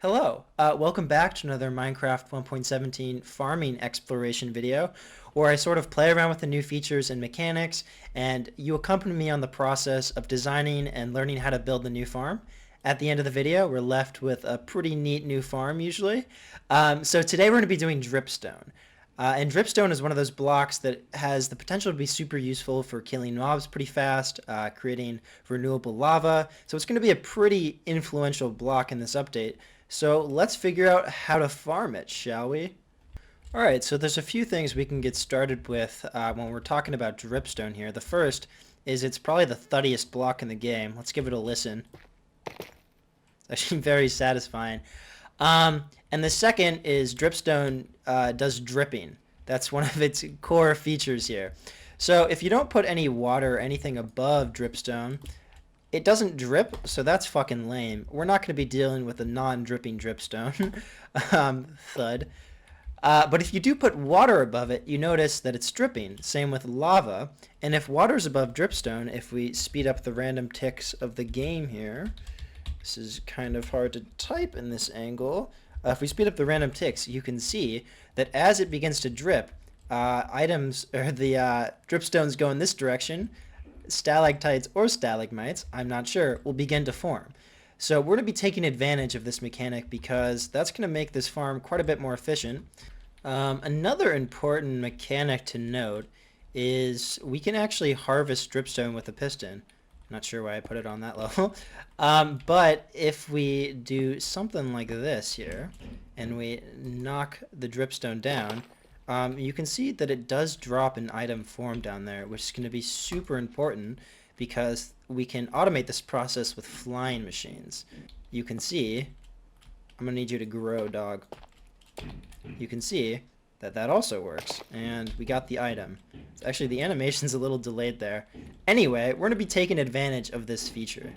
Hello, welcome back to another Minecraft 1.17 farming exploration video where I sort of play around with the new features and mechanics, and you accompany me on the process of designing and learning how to build the new farm. At the end of the video, we're left with a pretty neat new farm usually. So today we're going to be doing Dripstone. And Dripstone is one of those blocks that has the potential to be super useful for killing mobs pretty fast, creating renewable lava. So it's going to be a pretty influential block in this update. So let's figure out how to farm it, shall we? Alright, so there's a few things we can get started with when we're talking about Dripstone here. The first is it's probably the thuddiest block in the game. Let's give it a listen. It's actually very satisfying. And the second is Dripstone does dripping. That's one of its core features here. So if you don't put any water or anything above Dripstone, it doesn't drip, so that's fucking lame. We're not going to be dealing with a non-dripping Dripstone. Thud. But if you do put water above it, you notice that it's dripping. Same with lava. And if water's above Dripstone, if we speed up the random ticks of the game here, this is kind of hard to type in this angle. If we speed up the random ticks, you can see that as it begins to drip, items, or the dripstones go in this direction, stalactites or stalagmites, I'm not sure, will begin to form. So we're going to be taking advantage of this mechanic because that's going to make this farm quite a bit more efficient. Another important mechanic to note is we can actually harvest dripstone with a piston. Not sure why I put it on that level. But if we do something like this here, and we knock the dripstone down, you can see that it does drop an item form down there, which is going to be super important because we can automate this process with flying machines. You can see, I'm going to need you to grow, dog. You can see that that also works, and we got the item. Actually, the animation's a little delayed there. Anyway, we're going to be taking advantage of this feature.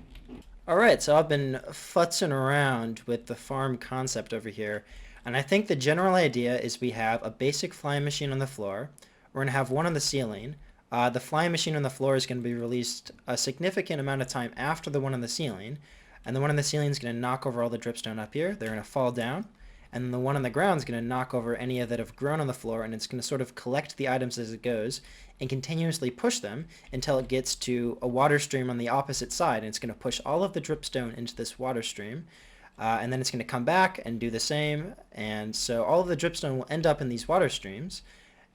Alright, so I've been futzing around with the farm concept over here, and I think the general idea is we have a basic flying machine on the floor. We're going to have one on the ceiling. The flying machine on the floor is going to be released a significant amount of time after the one on the ceiling, and the one on the ceiling is going to knock over all the dripstone up here. They're going to fall down. And the one on the ground is going to knock over any that have grown on the floor, and it's going to sort of collect the items as it goes and continuously push them until it gets to a water stream on the opposite side, and it's going to push all of the dripstone into this water stream, and then it's going to come back and do the same, and so all of the dripstone will end up in these water streams,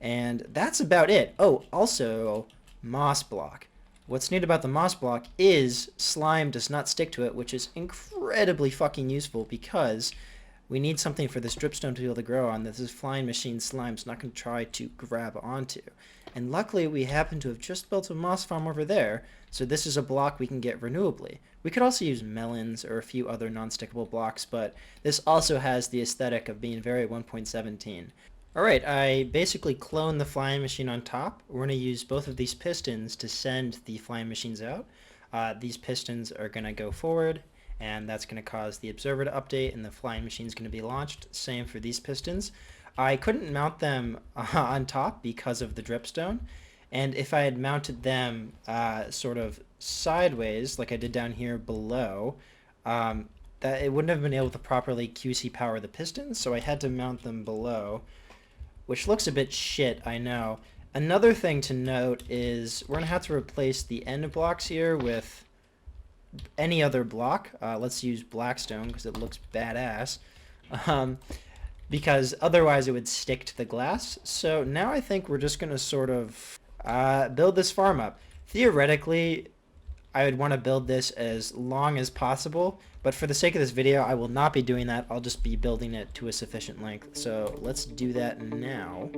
and that's about it. Oh, also, moss block. What's neat about the moss block is slime does not stick to it, which is incredibly fucking useful because we need something for this dripstone to be able to grow on that this flying machine slime's not going to try to grab onto. And luckily we happen to have just built a moss farm over there, so this is a block we can get renewably. We could also use melons or a few other non-stickable blocks, but this also has the aesthetic of being very 1.17. Alright, I basically cloned the flying machine on top. We're going to use both of these pistons to send the flying machines out. These pistons are going to go forward, and that's going to cause the observer to update and the flying machine is going to be launched. Same for these pistons. I couldn't mount them on top because of the dripstone, and if I had mounted them sort of sideways like I did down here below, that it wouldn't have been able to properly QC power the pistons, so I had to mount them below, which looks a bit shit, I know. Another thing to note is we're going to have to replace the end blocks here with any other block. Let's use blackstone because it looks badass, because otherwise it would stick to the glass. So now I think we're just going to sort of build this farm up. Theoretically, I would want to build this as long as possible, but for the sake of this video I will not be doing that. I'll just be building it to a sufficient length. So let's do that now.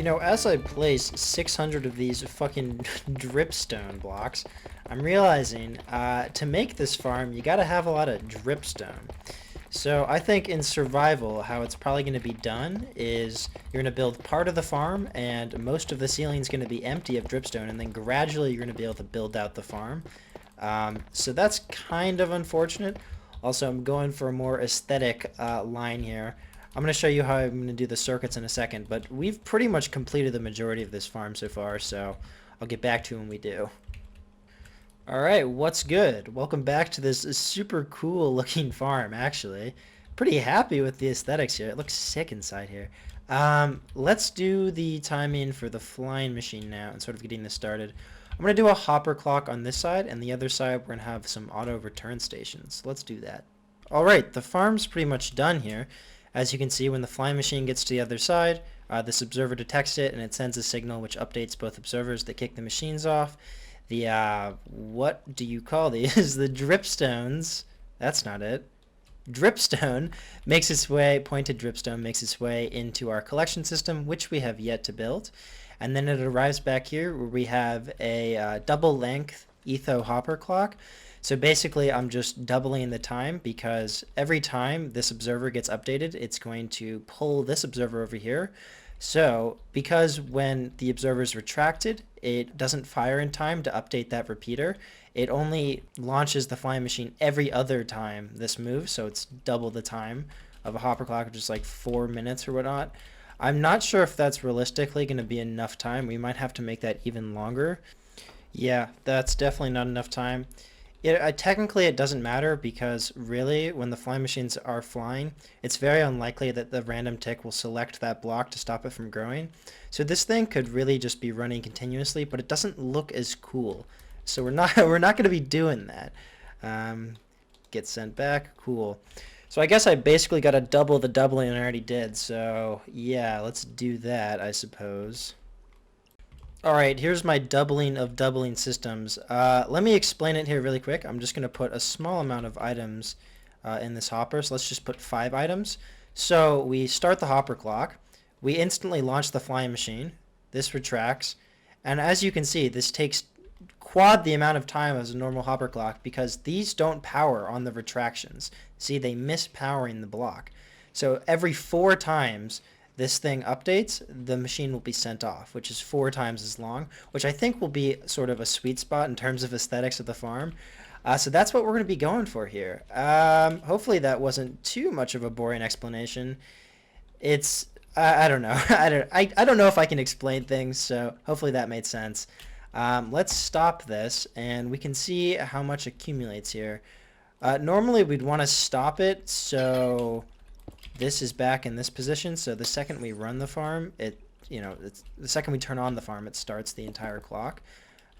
As I place 600 of these fucking dripstone blocks, I'm realizing to make this farm, you gotta have a lot of dripstone. So I think in survival, how it's probably going to be done is you're going to build part of the farm, and most of the ceiling is going to be empty of dripstone, and then gradually you're going to be able to build out the farm. So that's kind of unfortunate. Also, I'm going for a more aesthetic line here. I'm going to show you how I'm going to do the circuits in a second, but we've pretty much completed the majority of this farm so far, so I'll get back to you when we do. Alright, what's good? Welcome back to this super cool looking farm, actually. Pretty happy with the aesthetics here. It looks sick inside here. Let's do the timing for the flying machine now and sort of getting this started. I'm going to do a hopper clock on this side, and the other side we're going to have some auto return stations. Let's do that. Alright, the farm's pretty much done here. As you can see, when the flying machine gets to the other side, this observer detects it and it sends a signal which updates both observers that kick the machines off. The, what do you call these? The dripstones. That's not it. Dripstone makes its way, pointed dripstone makes its way into our collection system, which we have yet to build. And then it arrives back here where we have a double length etho hopper clock. So basically I'm just doubling the time because every time this observer gets updated, it's going to pull this observer over here. So because when the observer is retracted, it doesn't fire in time to update that repeater. It only launches the flying machine every other time this moves, so it's double the time of a hopper clock, which is like 4 minutes or whatnot. I'm not sure if that's realistically going to be enough time. We might have to make that even longer. Yeah, that's definitely not enough time. Technically it doesn't matter because really when the flying machines are flying, it's very unlikely that the random tick will select that block to stop it from growing. So this thing could really just be running continuously, but it doesn't look as cool. So we're not going to be doing that. Get sent back. Cool. So I guess I basically got to double the doubling I already did. So yeah, let's do that, I suppose. Alright, here's my doubling of doubling systems. Let me explain it here really quick. I'm just going to put a small amount of items in this hopper. So let's just put 5 items. So we start the hopper clock. We instantly launch the flying machine. This retracts. And as you can see, this takes quad the amount of time as a normal hopper clock because these don't power on the retractions. See, they miss powering the block. So every 4 times this thing updates, the machine will be sent off, which is 4 times as long, which I think will be sort of a sweet spot in terms of aesthetics of the farm. So that's what we're going to be going for here. Hopefully that wasn't too much of a boring explanation. It's, I don't know. I don't know if I can explain things, so hopefully that made sense. Let's stop this, and we can see how much accumulates here. Normally we'd want to stop it, so this is back in this position, so the second we run the farm, the second we turn on the farm, it starts the entire clock.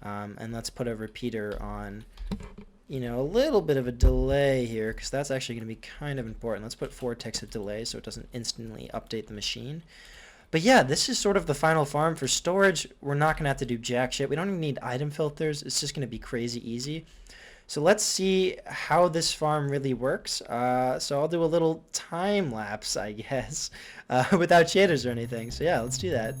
And let's put a repeater on, a little bit of a delay here, because that's actually going to be kind of important. Let's put 4 ticks of delay so it doesn't instantly update the machine. But yeah, this is sort of the final farm. For storage, we're not going to have to do jack shit. We don't even need item filters. It's just going to be crazy easy. So let's see how this farm really works. So I'll do a little time lapse, I guess, without shaders or anything. So yeah, let's do that.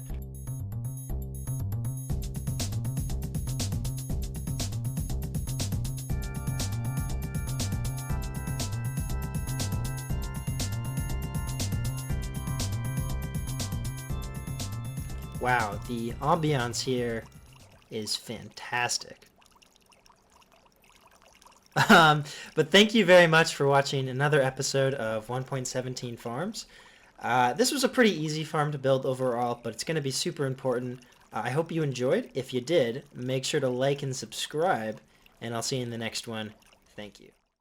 Wow, the ambiance here is fantastic. But thank you very much for watching another episode of 1.17 Farms. This was a pretty easy farm to build overall, but it's going to be super important. I hope you enjoyed. If you did, make sure to like and subscribe, and I'll see you in the next one. Thank you.